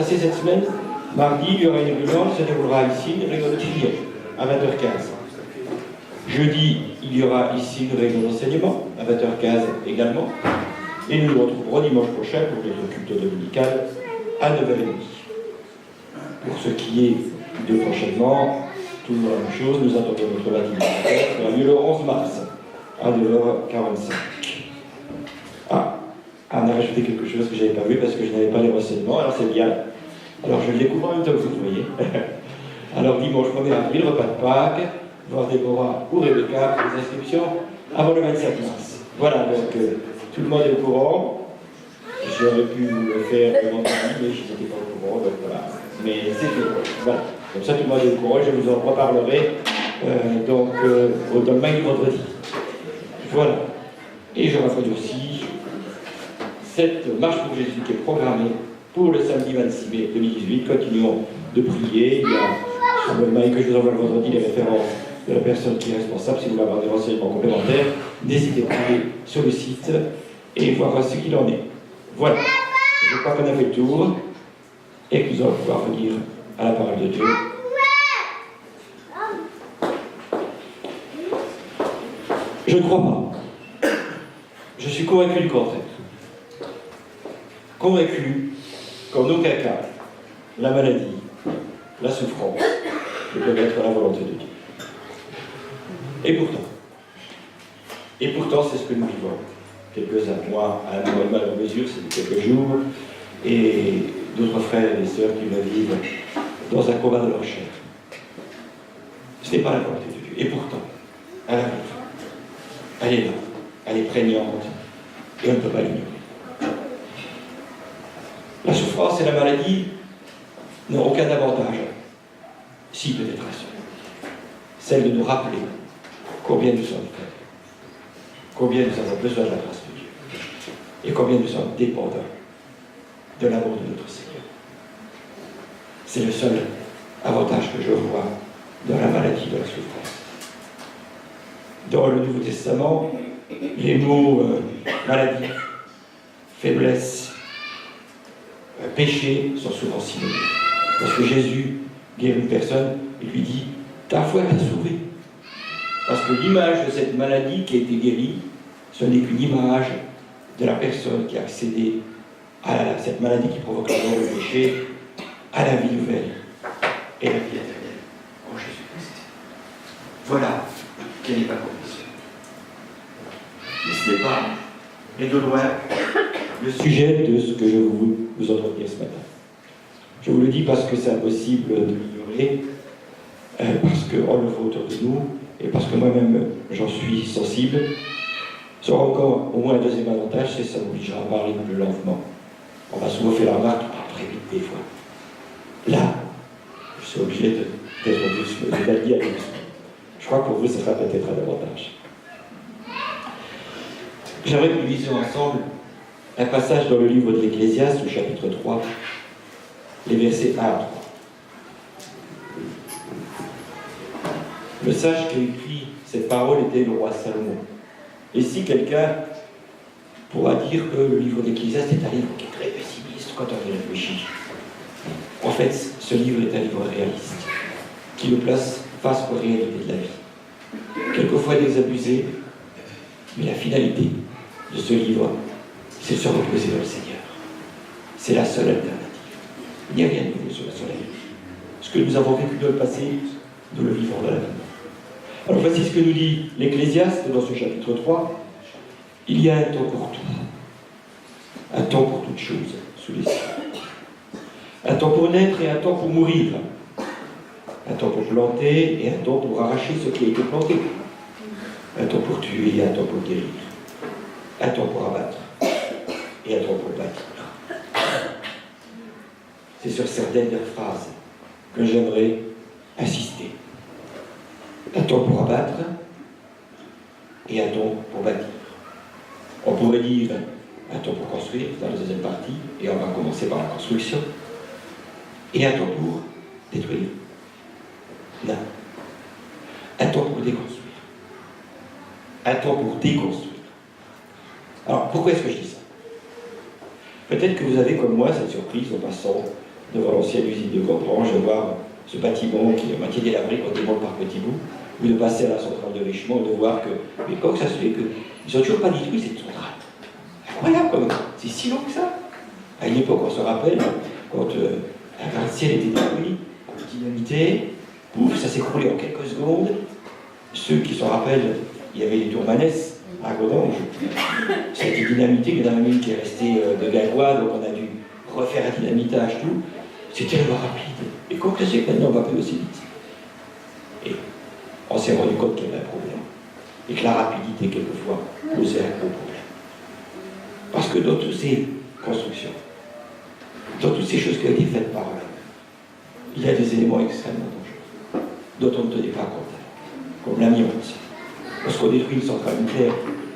passer cette semaine. Mardi, il y aura une réunion, se déroulera ici, une réunion de prière à 20h15. Jeudi, il y aura ici une réunion d'enseignement à 20h15 également. Et nous nous retrouverons dimanche prochain pour les cultes dominicales à 9h30. Pour ce qui est de prochainement, toujours la même chose, nous attendons notre baptême qui aura lieu le 11 mars à 9h45. On a rajouté quelque chose que je n'avais pas vu parce que je n'avais pas les renseignements, alors c'est bien. Alors je le découvre en même temps que vous voyez. Alors dimanche 1er avril, repas de Pâques, voir Déborah ou Rebecca pour les inscriptions avant le 27 mars. Voilà, donc tout le monde est au courant. J'aurais pu le faire le vendredi, mais je n'étais pas au courant, donc voilà. Mais c'est tout. Voilà. Comme ça, tout le monde est au courant, je vous en reparlerai dans le mail du vendredi. Voilà. Et je rappelle aussi cette marche pour Jésus qui est programmée pour le samedi 26 mai 2018. Continuons de prier. Il y a sur le mail que je vous envoie le vendredi les références de la personne qui est responsable. Si vous voulez avoir des renseignements complémentaires, n'hésitez pas à aller sur le site et voir ce qu'il en est. Voilà. Je crois qu'on a fait le tour et que nous allons pouvoir venir à la parole de Dieu. Je ne crois pas. Je suis convaincu du contraire. Convaincu qu'en aucun cas, la maladie, la souffrance, ne peuvent être la volonté de Dieu. Et pourtant, c'est ce que nous vivons. Quelques-uns, moi, à la moindre mesure, c'est quelques jours, et d'autres frères et sœurs qui le vivent dans un combat de leur chair. Ce n'est pas la volonté de Dieu. Et pourtant, elle arrive. Elle est là. Elle est prégnante. Et on ne peut pas l'ignorer. La souffrance et la maladie n'ont aucun avantage. Si, peut-être un seul. Celle de nous rappeler combien nous sommes faibles. Combien nous avons besoin de la grâce de Dieu. Et combien nous sommes dépendants de l'amour de notre Seigneur. C'est le seul avantage que je vois dans la maladie, de la souffrance. Dans le Nouveau Testament, les mots maladie, faiblesse, péché sont souvent synonymes. Parce que Jésus guérit une personne et lui dit « Ta foi t'a sauvé ». Parce que l'image de cette maladie qui a été guérie, ce n'est qu'une image de la personne qui a accédé à cette maladie qui provoque la mort, le péché, à la vie nouvelle et la vie éternelle en Jésus-Christ. Voilà quelle est ma conviction. Mais ce n'est pas, et de loin, le sujet de ce que je vous entretenir ce matin. Je vous le dis parce que c'est impossible de l'ignorer, parce qu'on le voit autour de nous, et parce que moi-même j'en suis sensible. Ça aura encore au moins un deuxième avantage, c'est que ça m'obligera à parler plus lentement. On m'a souvent fait la remarque, très vite des fois. Là, je suis obligé d'être douce, de le dire doucement. Je crois que pour vous, ça sera peut-être un avantage. J'aimerais que nous lisions ensemble un passage dans le livre de l'Ecclésiaste, au chapitre 3, les versets 1 à 3. Le sage qui a écrit cette parole était le roi Salomon. Et si quelqu'un pourra dire que le livre de l'Ecclésiaste est un livre qui est très pessimiste quand on y réfléchit, en fait, ce livre est un livre réaliste, qui le place face aux réalités de la vie. Quelquefois désabusé, mais la finalité de ce livre, c'est de se reposer dans le Seigneur. C'est la seule alternative. Il n'y a rien de nouveau sur le soleil. Ce que nous avons vécu dans le passé, nous le vivons dans l'avenir. Alors voici ce que nous dit l'Ecclésiaste dans ce chapitre 3. Il y a un temps pour tout. Un temps pour toutes choses sous les cieux. Un temps pour naître et un temps pour mourir. Un temps pour planter et un temps pour arracher ce qui a été planté. Un temps pour tuer et un temps pour guérir. Un temps pour abattre et un temps pour bâtir. C'est sur cette dernière phrase que j'aimerais insister. Un temps pour abattre et un temps pour bâtir. On pourrait dire un temps pour construire dans la deuxième partie, et on va commencer par la construction, et un temps pour détruire. Non. Un temps pour déconstruire. Un temps pour déconstruire. Alors, pourquoi est-ce que je dis ça? Peut-être que vous avez, comme moi, cette surprise en passant devant l'ancienne usine de Cambrange, de voir ce bâtiment qui est à moitié délabré quand il monte par petits bouts, ou de passer à la centrale de Richemont et de voir que, mais comment ça se fait qu'ils n'ont toujours pas détruit cette centrale? Incroyable quand même, c'est si long que ça. À une époque, on se rappelle, quand la gratte-ciel était détruite, dynamité, pouf, ça s'écroulait en quelques secondes. Ceux qui s'en rappellent, il y avait les tourmanesses à Godange. Ça a été dynamité, il y en a même une qui est restée de Gallois, donc on a dû refaire un dynamitage, tout. C'était tellement rapide. Et quand on sait que maintenant on va plus aussi vite. Et on s'est rendu compte qu'il y avait un problème. Et que la rapidité, quelquefois, posait un gros problème. Parce que dans toutes ces constructions, dans toutes ces choses qui ont été faites par l'homme, il y a des éléments extrêmement dangereux, dont on ne tenait pas compte, comme l'amiante. Lorsqu'on détruit une centrale nucléaire,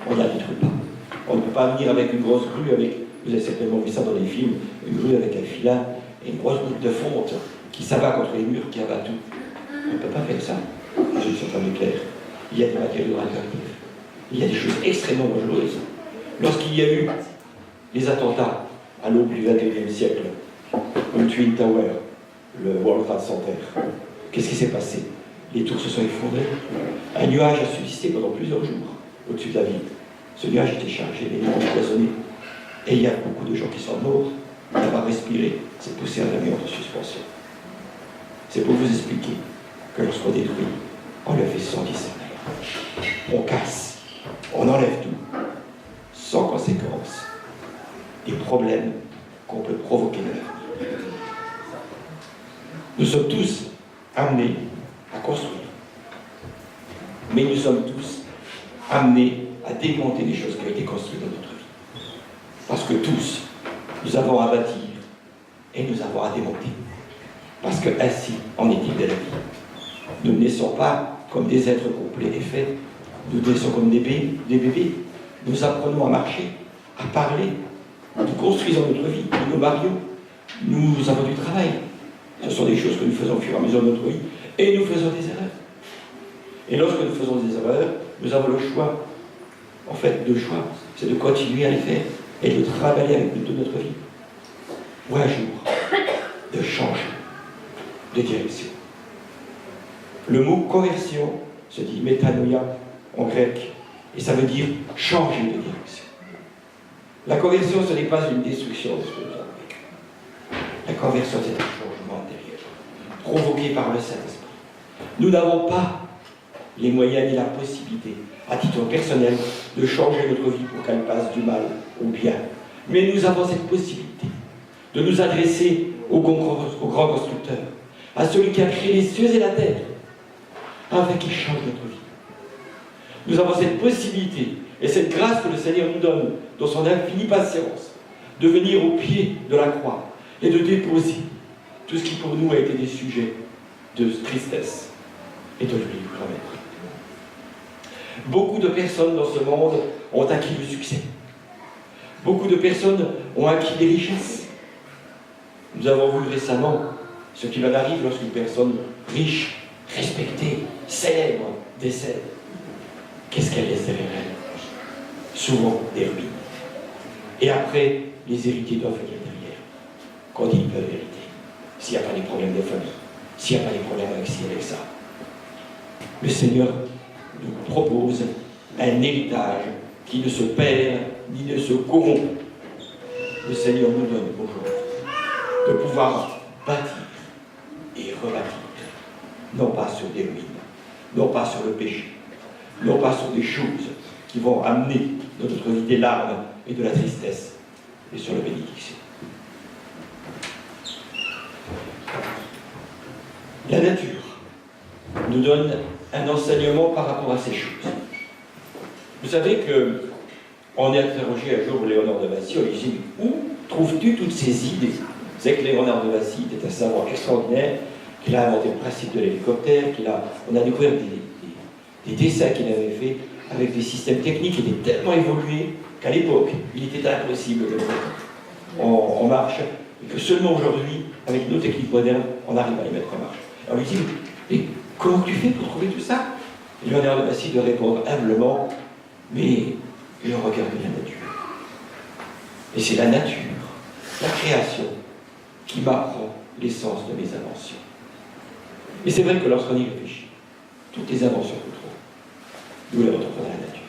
on ne la détruit pas. On ne peut pas venir avec une grosse grue, vous avez certainement vu ça dans les films, une grue avec un filin et une grosse goutte de fonte qui s'abat contre les murs, qui abat tout. On ne peut pas faire ça dans une centrale nucléaire. Il y a des matériaux radioactifs. Il y a des choses extrêmement dangereuses. Lorsqu'il y a eu les attentats à l'aube du XXIe siècle, le Twin Tower, le World Trade Center, qu'est-ce qui s'est passé? Les tours se sont effondrées. Un nuage a subsisté pendant plusieurs jours au-dessus de la ville. Ce nuage était chargé, les nuages empoisonnés. Et il y a beaucoup de gens qui sont morts d'avoir respiré cette poussière d'amiante de suspension. C'est pour vous expliquer que lorsqu'on détruit, on le fait sans discernement. On casse, on enlève tout, sans conséquence, des problèmes qu'on peut provoquer de l'avenir. Nous sommes tous amenés à construire, mais nous sommes tous amenés à démonter les choses qui ont été construites dans notre vie. Parce que tous, nous avons à bâtir et nous avons à démonter. Parce que ainsi en est-il de la vie. Nous ne naissons pas comme des êtres complets et faits, nous naissons comme des bébés. Nous apprenons à marcher, à parler, nous construisons notre vie, nous nous marions, nous avons du travail. Ce sont des choses que nous faisons au fur et à mesure de notre vie, et nous faisons des erreurs. Et lorsque nous faisons des erreurs, nous avons le choix. En fait, le choix, c'est de continuer à les faire et de travailler avec toute notre vie. Ou un jour, de changer de direction. Le mot conversion se dit métanoïa en grec, et ça veut dire changer de direction. La conversion, ce n'est pas une destruction de ce que nous avons vécu. La conversion, c'est un changement intérieur, provoqué par le Saint-Esprit. Nous n'avons pas les moyens ni la possibilité, à titre personnel, de changer notre vie pour qu'elle passe du mal au bien. Mais nous avons cette possibilité de nous adresser au grand constructeur, à celui qui a créé les cieux et la terre, afin qu'il change notre vie. Nous avons cette possibilité et cette grâce que le Seigneur nous donne dans son infinie patience, de venir au pied de la croix et de déposer tout ce qui pour nous a été des sujets de tristesse et de lui remettre. Beaucoup de personnes dans ce monde ont acquis le succès. Beaucoup de personnes ont acquis des richesses. Nous avons vu récemment ce qu'il en arrive lorsqu'une personne riche, respectée, célèbre, décède. Qu'est-ce qu'elle laisse derrière elle? Souvent des ruines. Et après, les héritiers doivent venir derrière, quand ils peuvent hériter. S'il n'y a pas des problèmes de famille, s'il n'y a pas des problèmes avec ci, avec ça. Le Seigneur nous propose un héritage qui ne se perd ni ne se corrompt. Le Seigneur nous donne aujourd'hui de pouvoir bâtir et rebâtir, non pas sur des ruines, non pas sur le péché, non pas sur des choses qui vont amener dans notre vie des larmes et de la tristesse, mais sur la bénédiction. La nature nous donne un enseignement par rapport à ces choses. Vous savez que on est interrogé un jour Léonard de Vinci, on lui dit « Où trouves-tu toutes ces idées ?» Vous savez que Léonard de Vinci était un savant extraordinaire, qu'il a inventé le principe de l'hélicoptère, on a découvert des dessins qu'il avait fait avec des systèmes techniques qui étaient tellement évolués qu'à l'époque, il était impossible de le mettre en marche, et que seulement aujourd'hui, avec nos techniques modernes, on arrive à les mettre en marche. Alors on lui dit « Mais comment tu fais pour trouver tout ça ?» Et Léonard de Vinci de répondre humblement « Mais je regarde la nature. Et c'est la nature, la création, qui m'apprend l'essence de mes inventions. Et c'est vrai que lorsqu'on y réfléchit, toutes les inventions que nous trouvons, nous les retrouvons dans la nature.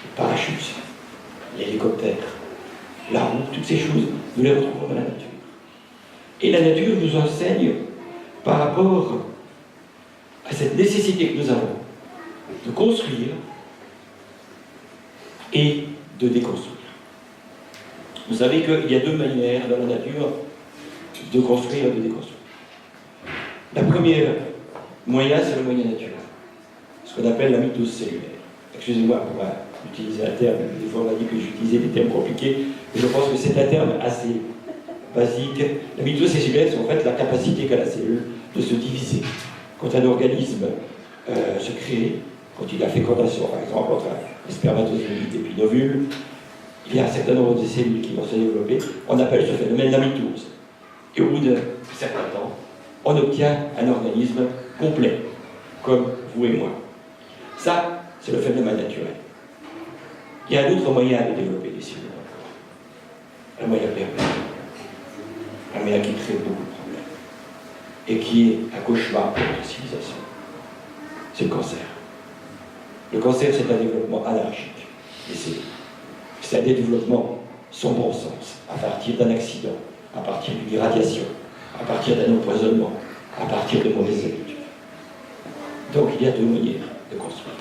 Le parachute, l'hélicoptère, la roue, toutes ces choses, nous les retrouvons dans la nature. Et la nature nous enseigne par rapport à cette nécessité que nous avons de construire et de déconstruire. Vous savez qu'il y a deux manières dans la nature de construire et de déconstruire. La première moyen, c'est le moyen naturel, ce qu'on appelle la mitose cellulaire. Excusez-moi pour utiliser un terme, des fois on m'a dit que j'utilisais des termes compliqués, mais je pense que c'est un terme assez basique. La mitose cellulaire, c'est en fait la capacité qu'a la cellule de se diviser. Quand un organisme se crée, quand il y a fécondation, par exemple, entre un spermatozoïde et puis une ovule, il y a un certain nombre de cellules qui vont se développer. On appelle ce phénomène la mitose. Et au bout d'un certain temps, on obtient un organisme complet, comme vous et moi. Ça, c'est le phénomène naturel. Il y a un autre moyen de développer des cellules encore. Un moyen pervers. Un moyen qui crée beaucoup de problèmes. Et qui est un cauchemar pour notre civilisation. C'est le cancer. Le cancer, c'est un développement anarchique des cellules. C'est un développement sans bon sens, à partir d'un accident, à partir d'une irradiation, à partir d'un empoisonnement, à partir de mauvaises habitudes. Donc il y a deux manières de construire.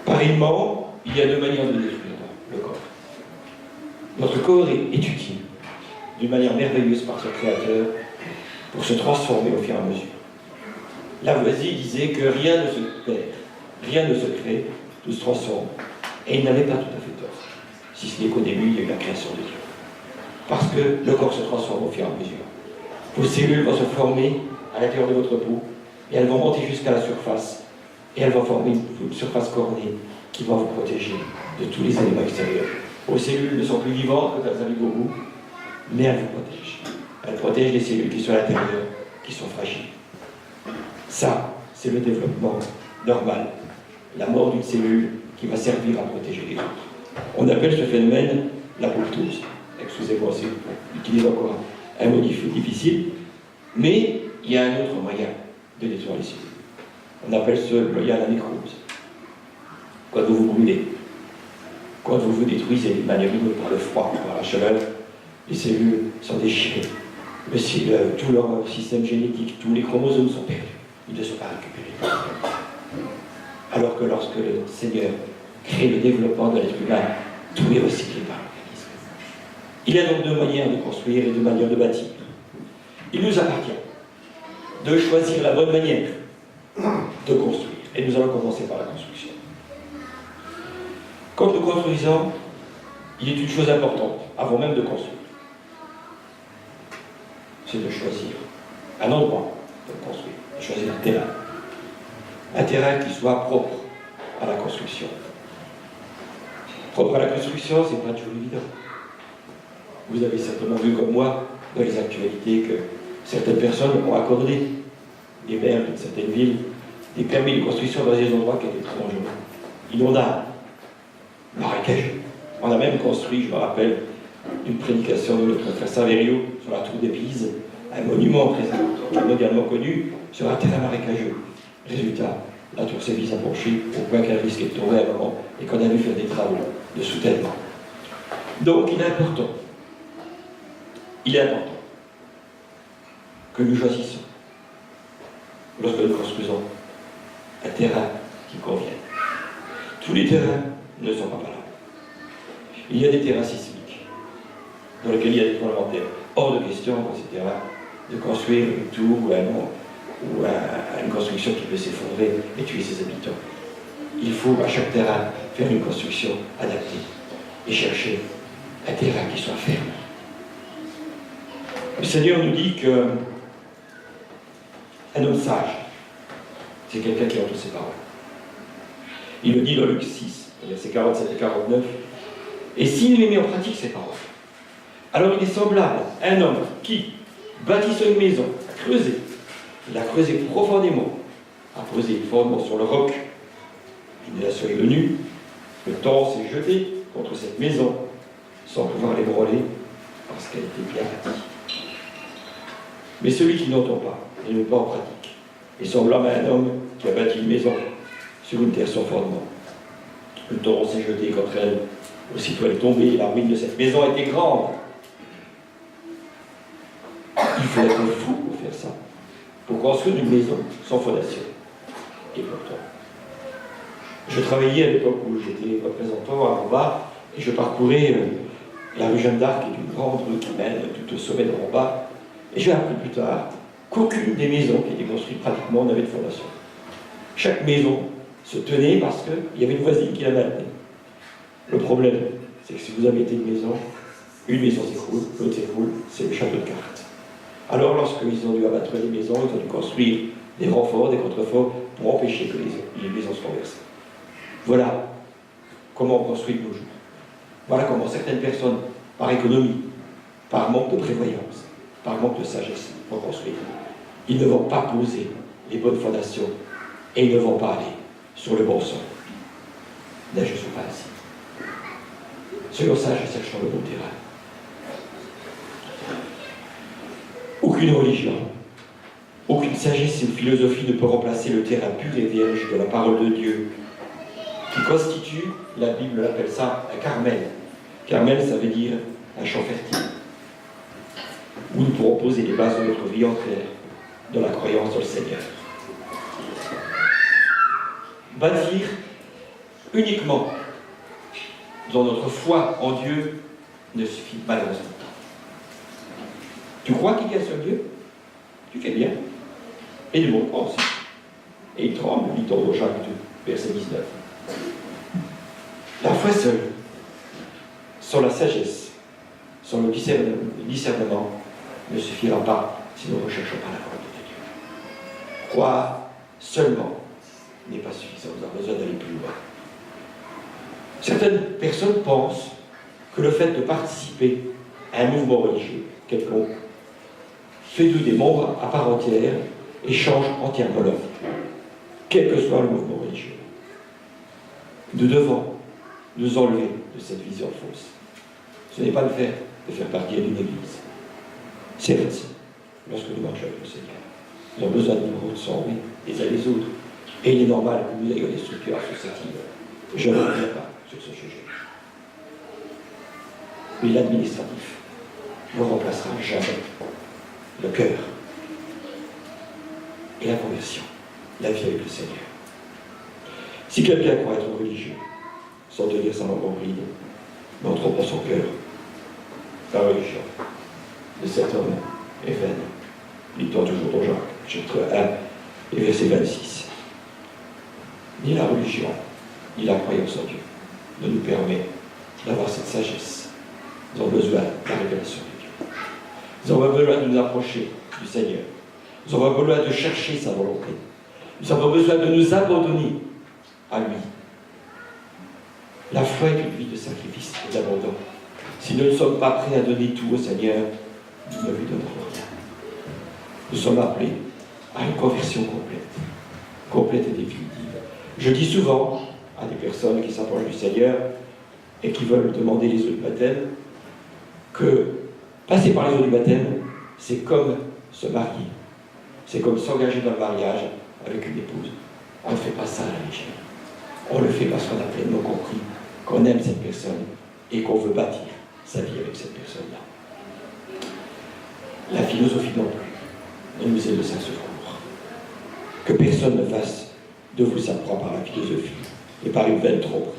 Pareillement, il y a deux manières de détruire le corps. Notre corps est utile d'une manière merveilleuse par son créateur pour se transformer au fur et à mesure. Lavoisier disait que rien ne se perd, rien ne se crée, tout se transforme. Et il n'avait pas tout à fait tort, si ce n'est qu'au début, il y a eu la création de Dieu. Parce que le corps se transforme au fur et à mesure. Vos cellules vont se former à l'intérieur de votre peau, et elles vont monter jusqu'à la surface, et elles vont former une surface cornée qui va vous protéger de tous les éléments extérieurs. Vos cellules ne sont plus vivantes quand elles arrivent au bout, mais elles vous protègent. Elles protègent les cellules qui sont à l'intérieur, qui sont fragiles. Ça, c'est le développement normal. La mort d'une cellule qui va servir à protéger les autres. On appelle ce phénomène l'apoptose. Excusez-moi si j'utilise encore un mot difficile, mais il y a un autre moyen de détruire les cellules. On appelle ce moyen la nécrose. Quand vous vous brûlez, quand vous vous détruisez de manière inouïe par le froid, par la chaleur, les cellules sont déchirées. Tout leur système génétique, tous les chromosomes sont perdus. Ils ne sont pas récupérés. Alors que lorsque le Seigneur crée le développement de l'être humain, tout est recyclé par l'organisme. Il y a donc deux manières de construire et deux manières de bâtir. Il nous appartient de choisir la bonne manière de construire. Et nous allons commencer par la construction. Quand nous construisons, il est une chose importante, avant même de construire. C'est de choisir un endroit pour construire, de choisir un terrain. Un terrain qui soit propre à la construction. Propre à la construction, c'est pas toujours évident. Vous avez certainement vu comme moi, dans les actualités, que certaines personnes ont accordé, les maires de certaines villes, des permis de construction dans des endroits qui étaient très dangereux, inondables, marécageux. On a même construit, je me rappelle, une prédication de notre frère Saverio sur la tour des Pises, un monument très mondialement connu, sur un terrain marécageux. Résultat, la tour s'est mise à pencher au point qu'un risque est tombé à un moment et qu'on a dû faire des travaux de soutènement. Donc il est important que nous choisissions, lorsque nous construisons, un terrain qui convienne. Tous les terrains ne sont pas valables. Il y a des terrains sismiques, dans lesquels il y a des tremblements de terre. Hors de question, dans ces terrains, de construire une tour ou une construction qui peut s'effondrer et tuer ses habitants. Il faut à chaque terrain faire une construction adaptée et chercher un terrain qui soit ferme. Le Seigneur nous dit que un homme sage, c'est quelqu'un qui entend ses paroles. Il le dit dans Luc 6, versets 47 et 49. Et s'il met en pratique ses paroles, alors il est semblable à un homme qui, bâtissant une maison, a creusé, il a creusé profondément, a posé une fondement sur le roc. Une nation est venue, le temps s'est jeté contre cette maison, sans pouvoir l'ébranler, parce qu'elle était bien bâtie. Mais celui qui n'entend pas et ne met pas en pratique est semblable à un homme qui a bâti une maison sur une terre sans fondement. Le torrent s'est jeté contre elle, aussitôt elle est tombée, et la ruine de cette maison était grande. Il faut être fou pour faire ça, pour construire une maison sans fondation. Et pourtant, je travaillais à l'époque où j'étais représentant à Rambach, et je parcourais la rue Jeanne d'Arc, qui est une grande rue qui mène tout au sommet de Rambach, et j'ai appris plus tard qu'aucune des maisons qui étaient construites pratiquement n'avait de fondation. Chaque maison se tenait parce qu'il y avait une voisine qui la maintenait. Le problème, c'est que si vous avez une maison s'écroule, l'autre s'écroule, c'est le château de cartes. Alors lorsqu'ils ont dû abattre les maisons, ils ont dû construire des renforts, des contreforts pour empêcher que les maisons se renversent. Voilà comment on construit de nos jours. Voilà comment certaines personnes, par économie, par manque de prévoyance, par manque de sagesse, vont construire. Ils ne vont pas poser les bonnes fondations et ils ne vont pas aller sur le bon sol. N'ai-je pas ainsi. Soyons sages et cherchons le bon terrain. Aucune religion, aucune sagesse ou philosophie ne peut remplacer le terrain pur et vierge de la parole de Dieu, qui constitue, la Bible appelle ça un carmel. Carmel, ça veut dire un champ fertile, où nous pourrons poser les bases de notre vie entière, dans la croyance dans le Seigneur. Bâtir uniquement dans notre foi en Dieu ne suffit malheureusement pas. Tu crois qu'il y a un seul Dieu? Tu fais bien. Et le monde croit aussi. Et il tremble, lit dans Jacques 2, verset 19. La foi seule, sans la sagesse, sans le discernement, ne suffira pas si nous ne recherchons pas la volonté de Dieu. Croire seulement n'est pas suffisant, nous avons besoin d'aller plus loin. Certaines personnes pensent que le fait de participer à un mouvement religieux quelconque fait d'eux des membres à part entière et change entièrement leur vie, quel que soit le mouvement religieux. Nous devons nous enlever de cette vision fausse. Ce n'est pas le fait de faire partie d'une église. Certes, lorsque nous marchons avec le Seigneur, nous avons besoin de nous ressembler les uns les autres. Et il est normal que nous ayons des structures associatives. Je ne reviens pas sur ce sujet. Mais l'administratif ne remplacera jamais le cœur et la conversion, la vie avec le Seigneur. Si quelqu'un croit être religieux, sans tenir sa langue en bride, mais en trompant son cœur, la religion de cet homme est vaine. Lit-on toujours dans Jacques, chapitre 1 et verset 26. Ni la religion, ni la croyance en Dieu ne nous permet d'avoir cette sagesse. Nous avons besoin de la révélation de Dieu. Nous avons besoin de nous approcher du Seigneur. Nous avons besoin de chercher sa volonté. Nous avons besoin de nous abandonner à lui. La foi est une vie de sacrifice et d'abandon. Si nous ne sommes pas prêts à donner tout au Seigneur, nous ne lui donnerons rien. Nous sommes appelés à une conversion complète et définitive. Je dis souvent à des personnes qui s'approchent du Seigneur et qui veulent demander les eaux du baptême que passer par les eaux du baptême, c'est comme se marier. C'est comme s'engager dans le mariage avec une épouse. On ne fait pas ça à la légère. On le fait parce qu'on a pleinement compris qu'on aime cette personne et qu'on veut bâtir sa vie avec cette personne-là. La philosophie non plus ne nous est de saint secours. Que personne ne fasse de vous sa proie par la philosophie et par une vaine tromperie,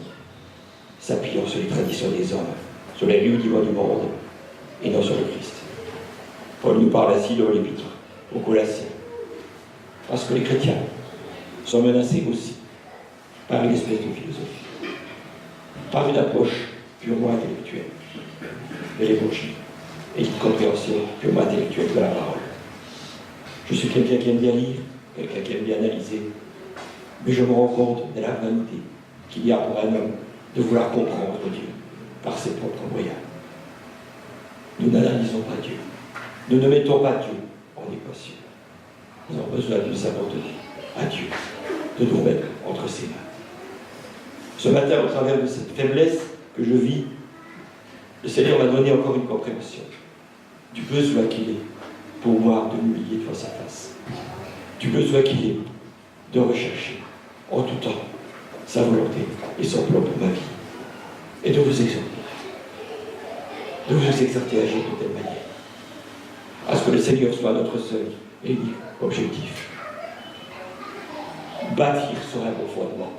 s'appuyant sur les traditions des hommes, sur les rudiments du monde et non sur le Christ. Paul nous parle ainsi dans l'Épître aux Colossiens. Parce que les chrétiens sont menacés aussi par une espèce de philosophie, par une approche purement intellectuelle de l'évangile et une compréhension purement intellectuelle de la parole. Je suis quelqu'un qui aime bien lire, quelqu'un qui aime bien analyser, mais je me rends compte de la vanité qu'il y a pour un homme de vouloir comprendre Dieu par ses propres moyens. Nous n'analysons pas Dieu. Nous ne mettons pas Dieu en équation. Nous avons besoin de nous abandonner à Dieu, de nous mettre entre ses mains. Ce matin, au travers de cette faiblesse que je vis, le Seigneur m'a donné encore une compréhension du besoin qu'il est pour moi de m'humilier devant sa face. Du besoin qu'il est de rechercher en tout temps sa volonté et son plan pour ma vie. Et de vous exhorter. De vous exhorter à agir de telle manière. À ce que le Seigneur soit notre seul et unique objectif. Bâtir sur un bon fondement,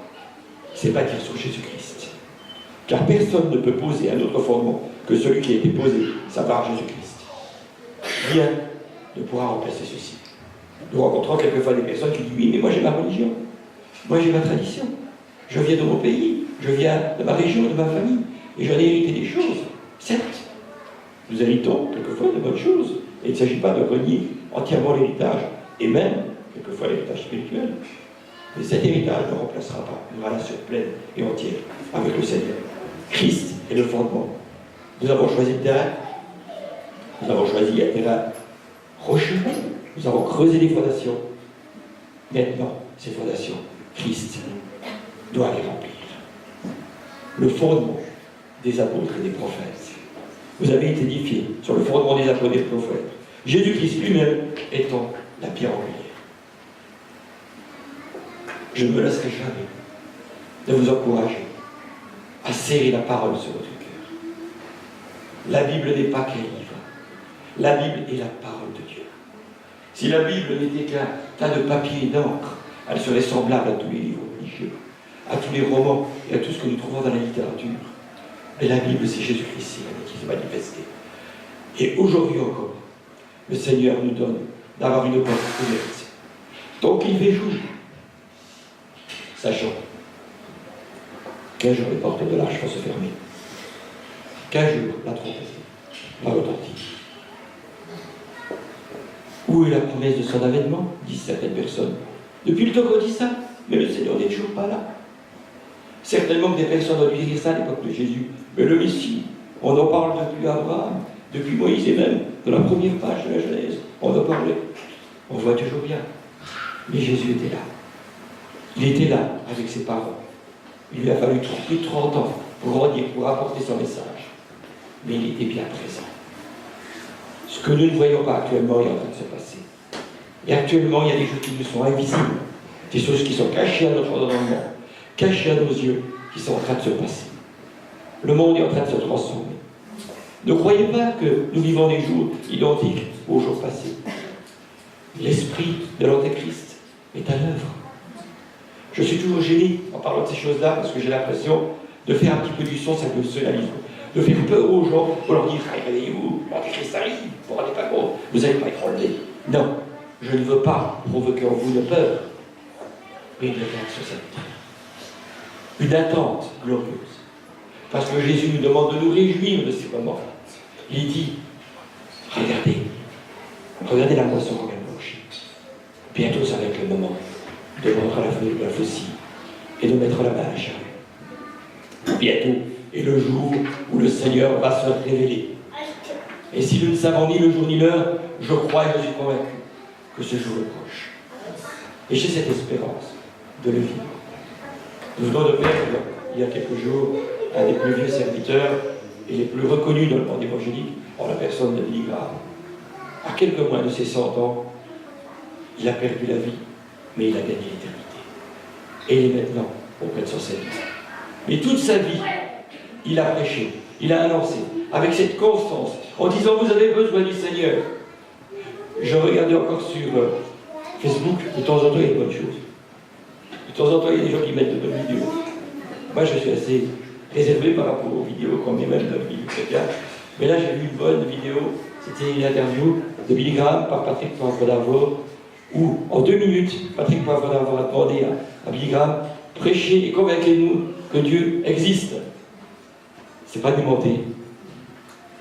c'est bâtir sur Jésus-Christ. Car personne ne peut poser un autre fondement que celui qui a été posé, savoir Jésus-Christ. Rien ne pourra remplacer ceci. Nous rencontrons quelquefois des personnes qui disent oui, mais moi j'ai ma religion, moi j'ai ma tradition, je viens de mon pays, je viens de ma région, de ma famille, et j'en ai hérité des choses. Certes, nous héritons quelquefois de bonnes choses, et il ne s'agit pas de renier entièrement l'héritage, et même quelquefois l'héritage spirituel. Mais cet héritage ne remplacera pas une relation pleine et entière avec le Seigneur. Christ est le fondement. Nous avons choisi le terrain, nous avons choisi un terrain rocheux, nous avons creusé les fondations. Maintenant, ces fondations, Christ doit les remplir. Le fondement des apôtres et des prophètes. Vous avez été édifiés sur le fondement des apôtres et des prophètes. Jésus-Christ lui-même étant la pierre angulaire. Je ne me laisserai jamais de vous encourager à serrer la parole sur votre cœur. La Bible n'est pas qu'un livre. La Bible est la parole de Dieu. Si la Bible n'était qu'un tas de papier et d'encre, elle serait semblable à tous les livres religieux, à tous les romans et à tout ce que nous trouvons dans la littérature. Mais la Bible, c'est Jésus-Christ qui s'est manifesté. Et aujourd'hui encore, le Seigneur nous donne d'avoir une porte ouverte. Donc il fait jour, sachant qu'un jour les portes de l'arche vont se fermer, qu'un jour la trompette va retentir. Où est la promesse de son avènement, disent certaines personnes. Depuis le temps qu'on dit ça, mais le Seigneur n'est toujours pas là. Certainement que des personnes ont dû dire ça à l'époque de Jésus. Mais le Messie, on en parle depuis Abraham, depuis Moïse et même de la première page de la Genèse. On en parlait. On voit toujours bien. Mais Jésus était là. Il était là avec ses parents. Il lui a fallu plus de 30 ans pour redire, pour apporter son message. Mais il était bien présent. Ce que nous ne voyons pas actuellement est en train de se passer. Et actuellement, il y a des choses qui nous sont invisibles, des choses qui sont cachées à notre entendement, cachées à nos yeux, qui sont en train de se passer. Le monde est en train de se transformer. Ne croyez pas que nous vivons des jours identiques aux jours passés. L'esprit de l'Antéchrist est à l'œuvre. Je suis toujours gêné en parlant de ces choses-là parce que j'ai l'impression de faire un petit peu du son sacralisme, de faire peur aux gens pour leur dire « réveillez-vous, l'Antéchrist arrive, vous ne rendez pas compte, vous n'allez pas être enlevé. » Non, je ne veux pas provoquer en vous de peur, mais une réaction salutaire. Une attente glorieuse. Parce que Jésus nous demande de nous réjouir de ces moments. Il dit, regardez la moisson qu'on vient de blanchir. Bientôt ça va être le moment de rentrer à la faucille et de mettre la main à la charrue. Bientôt est le jour où le Seigneur va se révéler. Et si nous ne savons ni le jour ni l'heure, je crois et je suis convaincu que ce jour est proche. Et j'ai cette espérance de le vivre. Nous venons de perdre, il y a quelques jours, un des plus vieux serviteurs et les plus reconnus dans le monde évangélique, en la personne de Billy Graham. À quelques mois de ses 100 ans, il a perdu la vie, mais il a gagné l'éternité. Et il est maintenant auprès de son Seigneur. Mais toute sa vie, il a prêché, il a annoncé, avec cette constance, en disant « Vous avez besoin du Seigneur ». Je regardais encore sur Facebook, de temps en temps, il y a de bonnes choses. De temps en temps, il y a des gens qui mettent de bonnes vidéos. Moi, je suis assez réservé par rapport aux vidéos qu'on met même dans le milieu chrétien. Mais là, j'ai vu une bonne vidéo. C'était une interview de Billy Graham par Patrick Poivre d'Arvor, où, en 2 minutes, Patrick Poivre d'Arvor a demandé à Billy Graham « Prêchez et convainquez-nous que Dieu existe ». C'est pas démonté.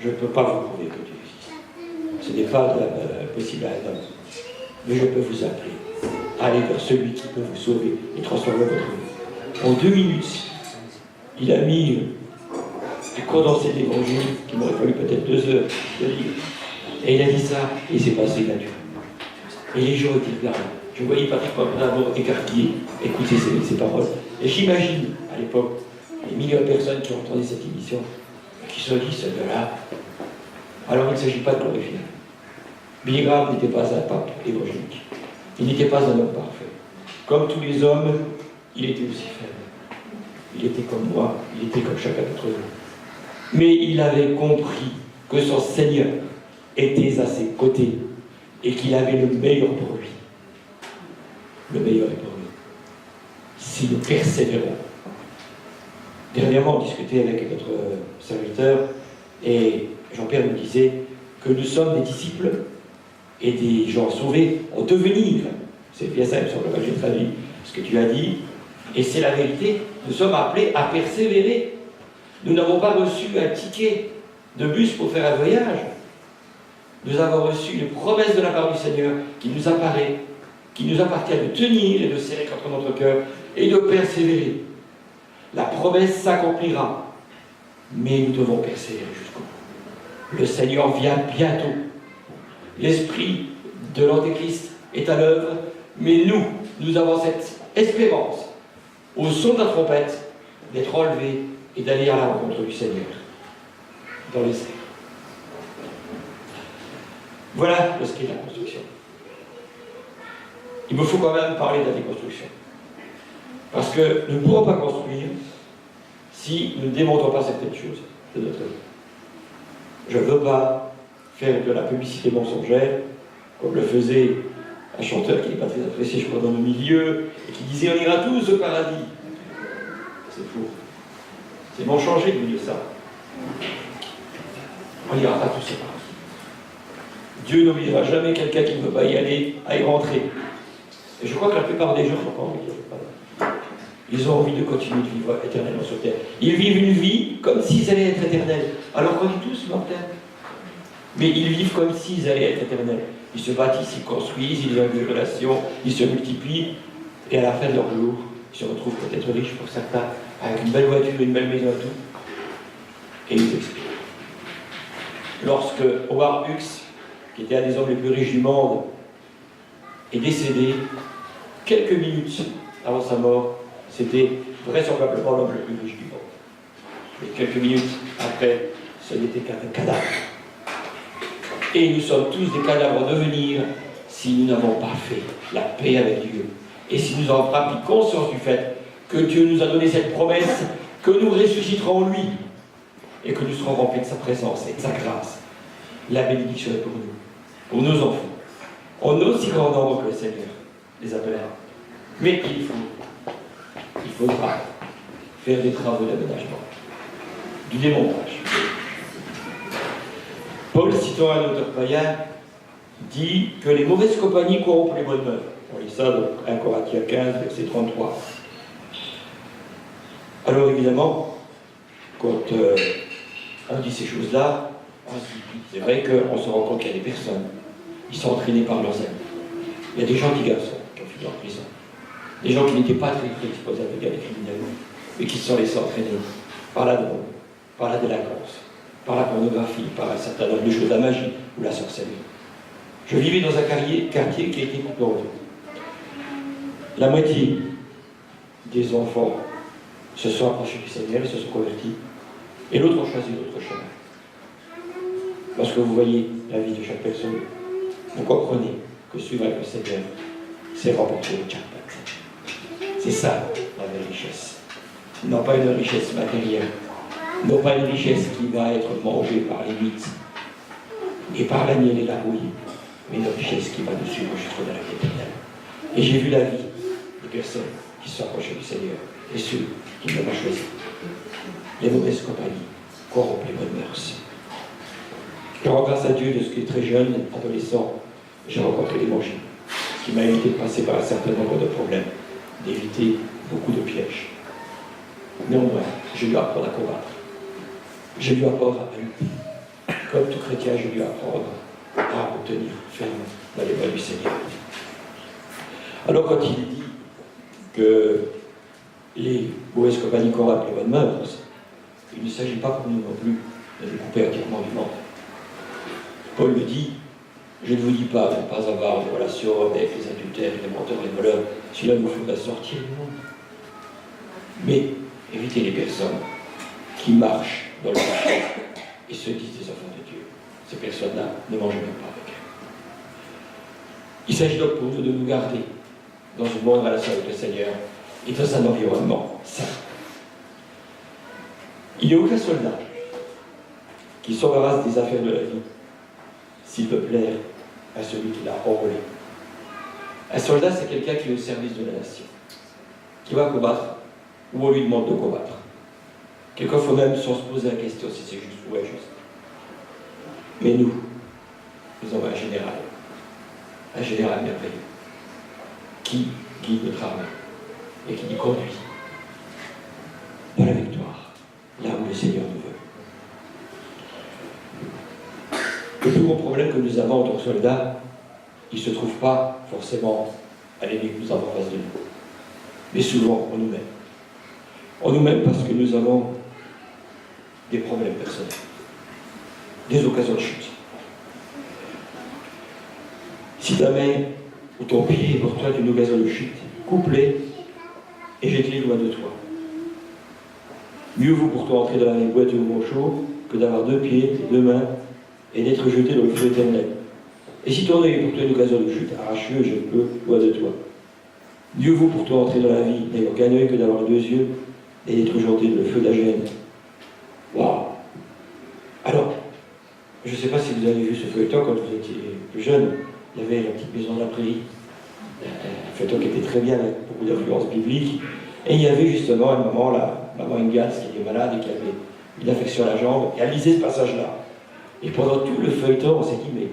Je ne peux pas vous prouver que Dieu existe. Ce n'est pas possible à un homme. Mais je peux vous appeler à aller vers celui qui peut vous sauver et transformer votre vie. En 2 minutes, il a mis du condensé de l'évangile, qui m'aurait fallu peut-être 2 heures de lire. Et il a dit ça, et il s'est passé là-dessus. Et les gens étaient là. Je voyais Patrick Poivre écarquillé, écouter ces paroles. Et j'imagine, à l'époque, les millions de personnes qui ont entendu cette émission, qui se disent, ce gars-là, alors il ne s'agit pas de glorifier. Billy Graham n'était pas un pape évangélique. Il n'était pas un homme parfait. Comme tous les hommes, il était aussi faible. Il était comme moi, il était comme chacun d'entre nous. Mais il avait compris que son Seigneur était à ses côtés et qu'il avait le meilleur pour lui. Le meilleur est pour nous. Si nous persévérons. Dernièrement, on discutait avec notre serviteur et Jean-Pierre nous disait que nous sommes des disciples et des gens sauvés en devenir. C'est bien ça, il me semble que j'ai traduit ce que tu as dit. Et c'est la vérité. Nous sommes appelés à persévérer. Nous n'avons pas reçu un ticket de bus pour faire un voyage. Nous avons reçu une promesse de la part du Seigneur qui nous apparaît, qui nous appartient de tenir et de serrer contre notre cœur et de persévérer. La promesse s'accomplira, mais nous devons persévérer jusqu'au bout. Le Seigneur vient bientôt. L'esprit de l'Antéchrist est à l'œuvre, mais nous avons cette espérance, au son de la trompette, d'être enlevés et d'aller à la rencontre du Seigneur dans les airs. Voilà ce qu'est la construction. Il me faut quand même parler de la déconstruction. Parce que nous ne pourrons pas construire si nous ne démontrons pas certaines choses de notre vie. Je ne veux pas faire de la publicité mensongère, comme le faisait un chanteur qui n'est pas très apprécié, je crois, dans nos milieux, et qui disait « On ira tous au paradis ». C'est faux. C'est mensonger de dire ça. On n'ira pas tous au paradis. Dieu n'obligera jamais quelqu'un qui ne veut pas y aller à y rentrer. Et je crois que la plupart des gens n'ont pas envie d'y aller. Ils ont envie de continuer de vivre éternellement sur terre. Ils vivent une vie comme s'ils allaient être éternels. Alors qu'on est tous mortels. Mais ils vivent comme s'ils allaient être éternels. Ils se bâtissent, ils construisent, ils ont des relations, ils se multiplient. Et à la fin de leur jour, ils se retrouvent peut-être riches pour certains, avec une belle voiture, une belle maison et tout. Et ils expirent. Lorsque Howard Hughes, qui était un des hommes les plus riches du monde, est décédé, quelques minutes avant sa mort, c'était vraisemblablement l'homme le plus riche du monde. Mais quelques minutes après, ce n'était qu'un cadavre. Et nous sommes tous des cadavres en devenir si nous n'avons pas fait la paix avec Dieu. Et si nous n'avons pas pris conscience du fait que Dieu nous a donné cette promesse, que nous ressusciterons en lui, et que nous serons remplis de sa présence et de sa grâce. La bénédiction est pour nous, pour nos enfants, en aussi grand nombre que le Seigneur les appellera. Mais il faudra faire des travaux d'aménagement, du démontage. Paul, citant un auteur païen, dit que les mauvaises compagnies corrompent les bonnes mœurs. On lit ça dans 1 Corinthiens 15, verset 33. Alors évidemment, quand on dit ces choses-là, c'est vrai qu'on se rend compte qu'il y a des personnes qui sont entraînées par leurs amis. Il y a des gens qui ont fini en prison. Des gens qui n'étaient pas très prédisposés à devenir des criminels, mais qui se sont laissés entraîner par la drogue, par la délinquance, par la pornographie, par un certain nombre de choses, la magie ou la sorcellerie. Je vivais dans un quartier qui a été coupé en deux. La moitié des enfants se sont approchés du Seigneur et se sont convertis, et l'autre a choisi l'autre chemin. Lorsque vous voyez la vie de chaque personne, vous comprenez que suivre avec le Seigneur, c'est remporter le jackpot. C'est ça, la vraie richesse. Non pas une richesse matérielle, non pas une richesse qui va être mangée par les mythes et par la miel et la rouille, mais une richesse qui va nous suivre jusqu'au dans la vie éternelle. Et j'ai vu la vie des personnes qui se sont approchées du Seigneur et ceux qui ne l'ont pas choisi. Les mauvaises compagnies corrompent les bonnes mœurs. Je rends grâce à Dieu de ce que très jeune, adolescent, j'ai rencontré l'Évangile, qui m'a évité de passer par un certain nombre de problèmes, d'éviter beaucoup de pièges. Néanmoins, j'ai dû apprendre à combattre. J'ai dû apprendre à lutter. Comme tout chrétien, j'ai dû apprendre à obtenir ferme dans les voies du Seigneur. Alors quand il dit que les mauvaises compagnies corrompent les bonnes mœurs, il ne s'agit pas pour nous non plus de nous couper entièrement du monde. Paul le dit, je ne vous dis pas de ne pas avoir de relations avec les adultères, les menteurs, les voleurs, celui-là vous fera sortir du monde. Mais évitez les personnes qui marchent dans le péché et se disent des enfants de Dieu. Ces personnes-là, ne mangez même pas avec elles. Il s'agit donc pour nous de nous garder dans une bonne relation avec le Seigneur et dans un environnement sain. Il n'y a aucun soldat qui s'embarrasse des affaires de la vie s'il peut plaire à celui qui l'a enrôlé. Un soldat, c'est quelqu'un qui est au service de la nation, qui va combattre où on lui demande de combattre. Quelquefois même sans se poser la question si c'est juste ou injuste. Mais nous avons un général merveilleux, qui guide notre armée et qui nous conduit dans la victoire, là où le Seigneur nous veut. Le plus gros problème que nous avons en tant que soldats, il ne se trouve pas forcément à l'ennemi que nous avons en face de nous, mais souvent en nous-mêmes. En nous-mêmes parce que nous avons des problèmes personnels, des occasions de chute. Si ta main ou ton pied est pour toi d'une occasion de chute, coupe-les et jette-les loin de toi. Mieux vaut pour toi entrer dans la mer boîte au manchot que d'avoir 2 pieds et 2 mains et d'être jeté dans le feu éternel. Et si ton œil est pour toi une occasion de chute, arrache-le et jette-le loin de toi. Mieux vaut pour toi entrer dans la vie n'ayant qu'un œil que d'avoir 2 yeux et d'être jeté dans le feu de la gêne. Waouh! Alors, je ne sais pas si vous avez vu ce feuilleton quand vous étiez plus jeune. Il y avait la petite maison de la prairie, un feuilleton qui était très bien avec beaucoup d'influences bibliques. Et il y avait justement à un moment la maman Ingalls qui était malade et qui avait une affection à la jambe, et elle lisait ce passage-là. Et pendant tout le feuilleton, on s'est dit, mais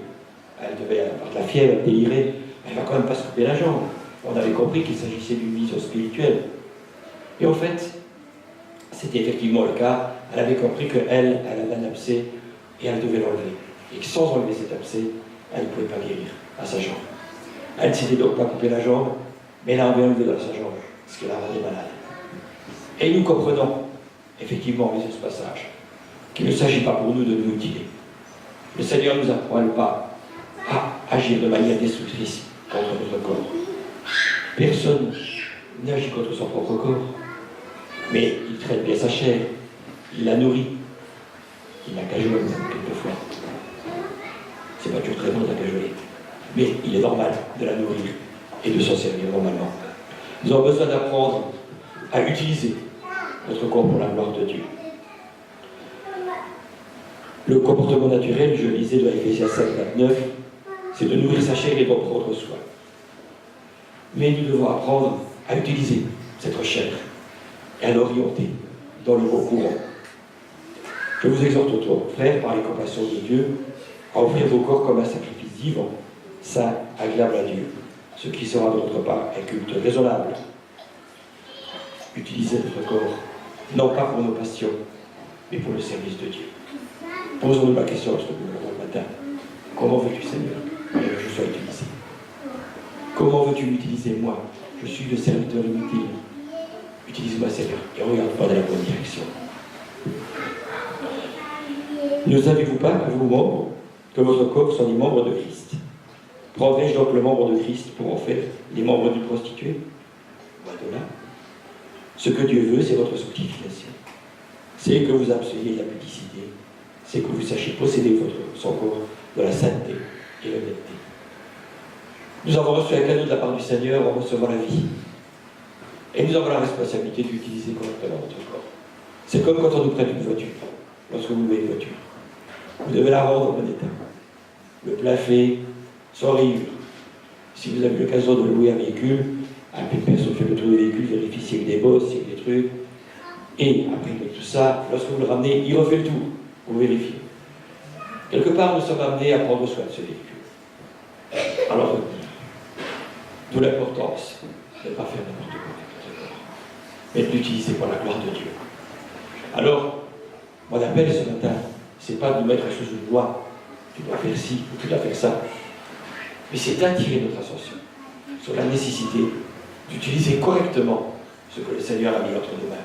elle devait avoir de la fièvre, elle délirait, elle ne va quand même pas se couper la jambe. On avait compris qu'il s'agissait d'une vision spirituelle. Et en fait, c'était effectivement le cas. Elle avait compris qu'elle avait un abcès et elle devait l'enlever. Et que sans enlever cet abcès, elle ne pouvait pas guérir à sa jambe. Elle ne s'était donc pas coupé la jambe, mais elle avait enlevé dans sa jambe, ce qui la rendait malade. Et nous comprenons, effectivement, en lisant ce passage, qu'il ne s'agit pas pour nous de nous mutiler. Le Seigneur nous apprend pas à agir de manière destructrice contre notre corps. Personne n'agit contre son propre corps, mais il traite bien sa chair, il la nourrit, il la cajole quelquefois. C'est pas toujours très bon de la cajoler, mais il est normal de la nourrir et de s'en servir normalement. Nous avons besoin d'apprendre à utiliser notre corps pour la gloire de Dieu. Le comportement naturel, je lisais dans Ephésiens 5, 29, c'est de nourrir sa chair et d'en prendre soin. Mais nous devons apprendre à utiliser cette chair et à l'orienter dans le bon courant. Je vous exhorte, frères, par les compassions de Dieu, à offrir vos corps comme un sacrifice vivant, saint, agréable à Dieu, ce qui sera de notre part un culte raisonnable. Utilisez notre corps, non pas pour nos passions, mais pour le service de Dieu. Posons-nous la question lorsque nous levons le matin. Comment veux-tu, Seigneur, que je sois utilisé? Comment veux-tu m'utiliser, moi? Je suis le serviteur inutile. Utilise-moi, Seigneur, et regarde-moi dans la bonne direction. Ne savez-vous pas que vos membres, que votre corps sont des membres de Christ? Prendrai-je donc le membre de Christ pour en faire les membres d'une prostituée? Voilà. Ce que Dieu veut, c'est votre sanctification. C'est que vous absoyez de la publicité. C'est que vous sachiez posséder son corps de la sainteté et l'honnêteté. Nous avons reçu un cadeau de la part du Seigneur en recevant la vie. Et nous avons la responsabilité d'utiliser correctement notre corps. C'est comme quand on nous prête une voiture. Lorsque vous louez une voiture, vous devez la rendre en bon état. Le plein fait, sans rayures. Si vous avez l'occasion de louer un véhicule, appelez une personne fait le tour du véhicule, vérifiez s'il y a des bosses, s'il y a des trucs. Et après tout ça, lorsque vous le ramenez, il refait le tour. Vous vérifiez. Quelque part, nous sommes amenés à prendre soin de ce véhicule. À l'entretenir. D'où l'importance de ne pas faire n'importe quoi avec notre corps, mais de l'utiliser pour la gloire de Dieu. Alors, mon appel ce matin, c'est pas de nous mettre sous une loi, tu dois faire ci ou tu dois faire ça, mais c'est d'attirer notre attention sur la nécessité d'utiliser correctement ce que le Seigneur a mis entre nos mains,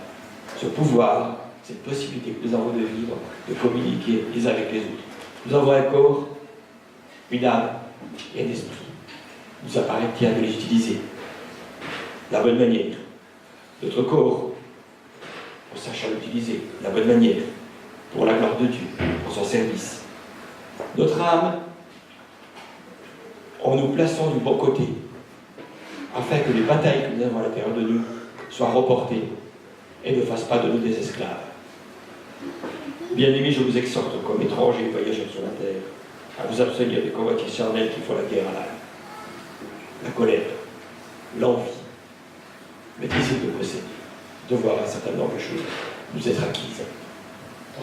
ce pouvoir, cette possibilité que nous avons de vivre, de communiquer les uns avec les autres. Nous avons un corps, une âme et un esprit. Nous appartient de les utiliser de la bonne manière. Notre corps, en sachant l'utiliser de la bonne manière, pour la gloire de Dieu, pour son service. Notre âme, en nous plaçant du bon côté, afin que les batailles que nous avons à l'intérieur de nous soient reportées et ne fassent pas de nous des esclaves. Bien-aimés, je vous exhorte, comme étrangers et voyageurs sur la terre, à vous abstenir des convoitises charnelles qui font la guerre à l'âme. La colère, l'envie, le désir de posséder, de voir un certain nombre de choses nous être acquises.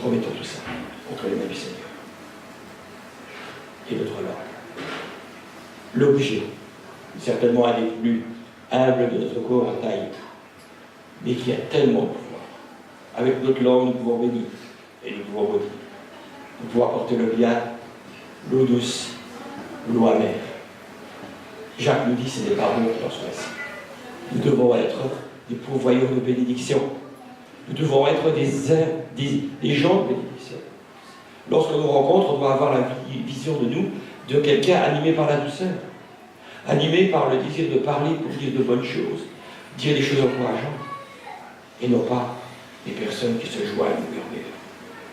Remettons tout ça entre les mains du Seigneur. Et notre langue. L'objet, certainement un des plus humbles de notre corps en taille, mais qui a tellement de pouvoir. Avec notre langue, nous pouvons bénir et nous pouvons maudire. Nous pouvons apporter le bien, l'eau douce, l'eau amère. Jacques nous dit, ce n'est pas bon dans ce récit. Nous devons être des pourvoyeurs de bénédiction. Nous devons être des gens de bénédiction. Lorsque nous rencontrons, on doit avoir la vision de nous, de quelqu'un animé par la douceur, animé par le désir de parler pour dire de bonnes choses, dire des choses encourageantes, et non pas des personnes qui se joignent au murmure,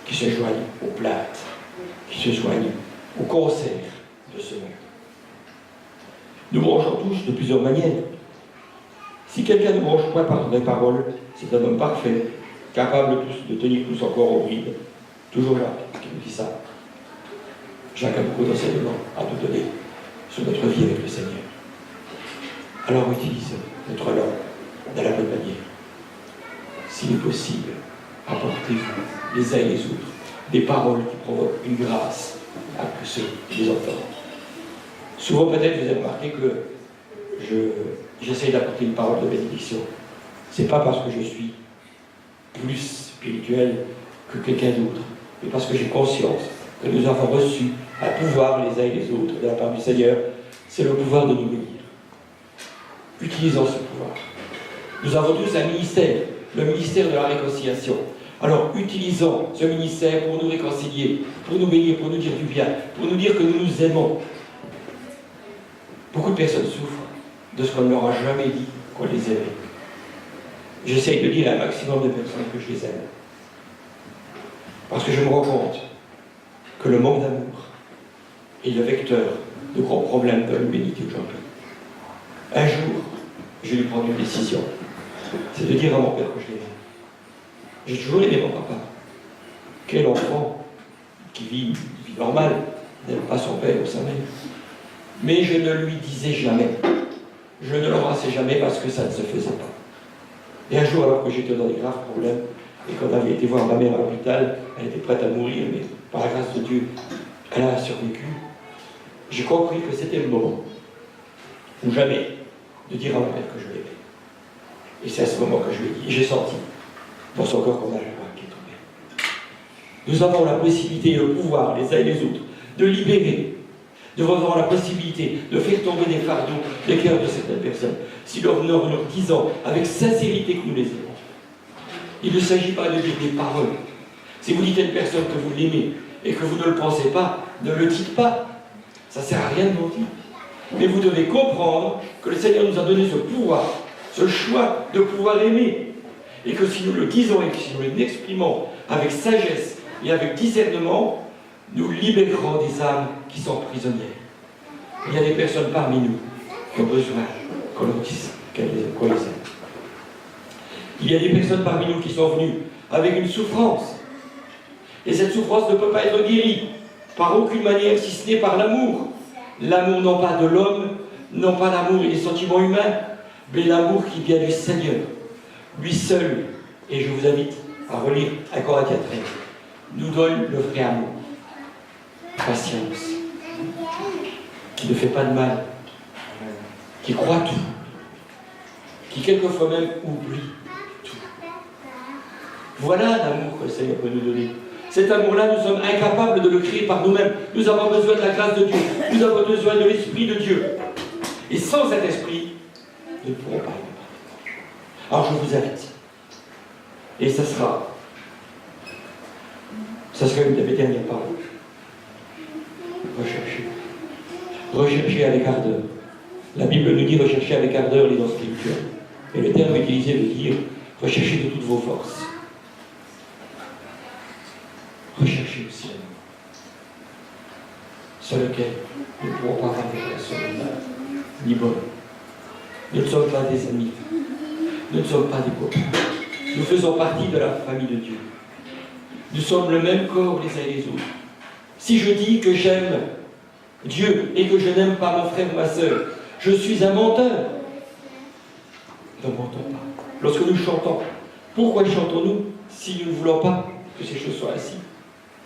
qui se joignent aux plaintes, qui se joignent aux concerts de ce monde. Nous branchons tous de plusieurs manières. Si quelqu'un ne branche point par des paroles, c'est un homme parfait, capable de tenir tous encore au bride. Toujours Jacques qui nous dit ça. Jacques a beaucoup d'enseignements à nous donner sur notre vie avec le Seigneur. Alors utilisons notre langue de la bonne manière. S'il est possible, apportez-vous les uns et les autres des paroles qui provoquent une grâce à ceux qui les entendent. Souvent peut-être vous avez remarqué que j'essaie d'apporter une parole de bénédiction. Ce n'est pas parce que je suis plus spirituel que quelqu'un d'autre, mais parce que j'ai conscience que nous avons reçu un pouvoir les uns et les autres de la part du Seigneur. C'est le pouvoir de nous bénir. Utilisons ce pouvoir. Nous avons tous un ministère, le ministère de la réconciliation. Alors utilisons ce ministère pour nous réconcilier, pour nous bénir, pour nous dire du bien, pour nous dire que nous nous aimons. Beaucoup de personnes souffrent de ce qu'on ne leur a jamais dit qu'on les aimait. J'essaye de dire à un maximum de personnes que je les aime. Parce que je me rends compte que le manque d'amour est le vecteur de gros problèmes de l'humanité aujourd'hui. Un jour, j'ai dû prendre une décision. C'est de dire à mon père que je l'aimais. J'ai toujours aimé mon papa. Quel enfant qui vit une vie normale n'aime pas son père ou sa mère. Mais je ne lui disais jamais. Je ne l'embrassais jamais parce que ça ne se faisait pas. Et un jour, alors que j'étais dans des graves problèmes, et qu'on avait été voir ma mère à l'hôpital, elle était prête à mourir, mais par la grâce de Dieu, elle a survécu. J'ai compris que c'était le moment, ou jamais, de dire à ma mère que je l'aimais. Et c'est à ce moment que je lui ai dit, et j'ai senti dans son corps qu'on a le roi qui est tombé. Nous avons la possibilité et le pouvoir, les uns et les autres, de libérer. Nous avons la possibilité de faire tomber des fardeaux des cœurs de certaines personnes, si nous leur disons avec sincérité que nous les aimons. Il ne s'agit pas de dire des paroles. Si vous dites à une personne que vous l'aimez et que vous ne le pensez pas, ne le dites pas. Ça ne sert à rien de mentir. Mais vous devez comprendre que le Seigneur nous a donné ce pouvoir, ce choix de pouvoir aimer. Et que si nous le disons et que si nous l'exprimons avec sagesse et avec discernement, nous libérerons des âmes qui sont prisonnières. Il y a des personnes parmi nous qui ont besoin qu'on leur dise qu'on les aime. Il y a des personnes parmi nous qui sont venues avec une souffrance. Et cette souffrance ne peut pas être guérie par aucune manière, si ce n'est par l'amour. L'amour non pas de l'homme, non pas l'amour et les sentiments humains, mais l'amour qui vient du Seigneur. Lui seul, et je vous invite à relire 1 Corinthiens 13, nous donne le vrai amour. Patience, qui ne fait pas de mal, qui croit tout, qui quelquefois même oublie tout. Voilà l'amour que le Seigneur peut nous donner. Cet amour-là, nous sommes incapables de le créer par nous-mêmes. Nous avons besoin de la grâce de Dieu. Nous avons besoin de l'Esprit de Dieu. Et sans cet Esprit, nous ne pourrons pas aimer. Alors je vous invite. Et ça sera une de mes dernières paroles. Recherchez. Recherchez avec ardeur. La Bible nous dit rechercher avec ardeur les dons spirituels. Et le terme utilisé veut dire recherchez de toutes vos forces. Recherchez aussi l'amour. sans lequel nous ne pourrons pas avoir des relations ni bonnes. Nous ne sommes pas des amis. Nous ne sommes pas des copains. Nous faisons partie de la famille de Dieu. Nous sommes le même corps les uns et les autres. Si je dis que j'aime Dieu et que je n'aime pas mon frère ou ma sœur, je suis un menteur. Ne mentons pas. Lorsque nous chantons, pourquoi chantons-nous si nous ne voulons pas que ces choses soient ainsi?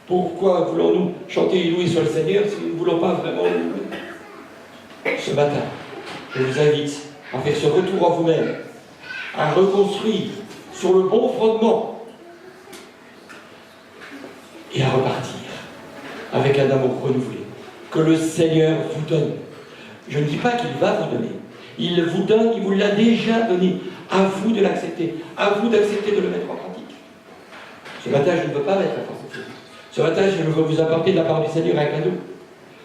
Pourquoi voulons-nous chanter et louer sur le Seigneur si nous ne voulons pas vraiment le louer? Ce matin, je vous invite à faire ce retour en vous-même, à reconstruire sur le bon fondement et à repartir avec un amour renouvelé que le Seigneur vous donne. Je ne dis pas qu'il va vous donner. Il vous donne, il vous l'a déjà donné. À vous de l'accepter. À vous d'accepter de le mettre en pratique. Ce matin, je ne veux pas mettre en pratique. Ce matin, je veux vous apporter de la part du Seigneur un cadeau.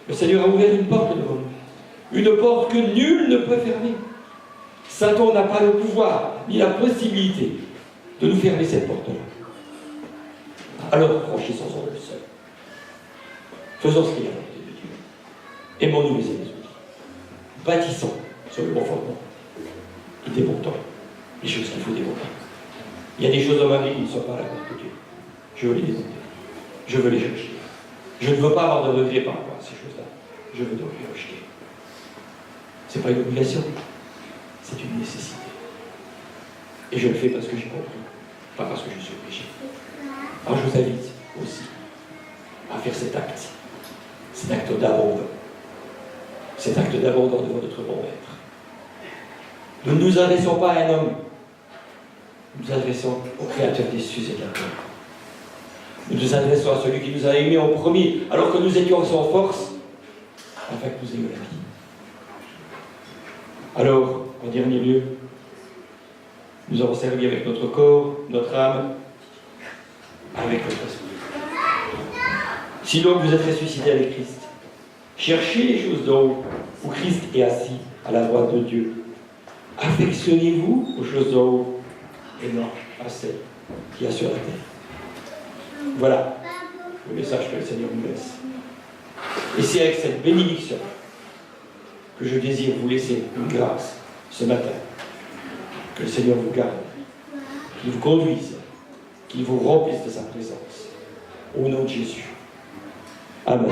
Le Seigneur a ouvert une porte devant nous. Une porte que nul ne peut fermer. Satan n'a pas le pouvoir, ni la possibilité de nous fermer cette porte-là. Alors, franchissons-en le seul. Faisons ce qu'il y a à côté de Dieu. Aimons-nous les uns les autres. Bâtissons sur le bon fondement. Et démontons les choses qu'il faut démonter. Il y a des choses dans ma vie qui ne sont pas à la porte de Dieu. Je veux les démonter. Je veux les chercher. Je ne veux pas avoir de regret par rapport à ces choses-là. Je veux donc les rejeter. Ce n'est pas une obligation, c'est une nécessité. Et je le fais parce que j'ai compris, pas parce que je suis obligé. Alors je vous invite aussi à faire cet acte d'abandon. Cet acte d'abandon devant notre bon maître. Nous ne nous adressons pas à un homme, nous nous adressons au Créateur des cieux et de la terre. Nous nous adressons à celui qui nous a aimés en premier, alors que nous étions sans force, afin que nous ayons la vie. Alors, en dernier lieu, nous avons servi avec notre corps, notre âme, avec notre esprit. Si donc vous êtes ressuscité avec Christ, cherchez les choses d'en haut, où Christ est assis à la droite de Dieu. Affectionnez-vous aux choses d'en haut, et non à celles qui y a sur la terre. Voilà le message que le Seigneur nous laisse. Et c'est avec cette bénédiction que je désire vous laisser une grâce ce matin. Que le Seigneur vous garde, qu'il vous conduise, qu'il vous remplisse de sa présence. Au nom de Jésus. Amen.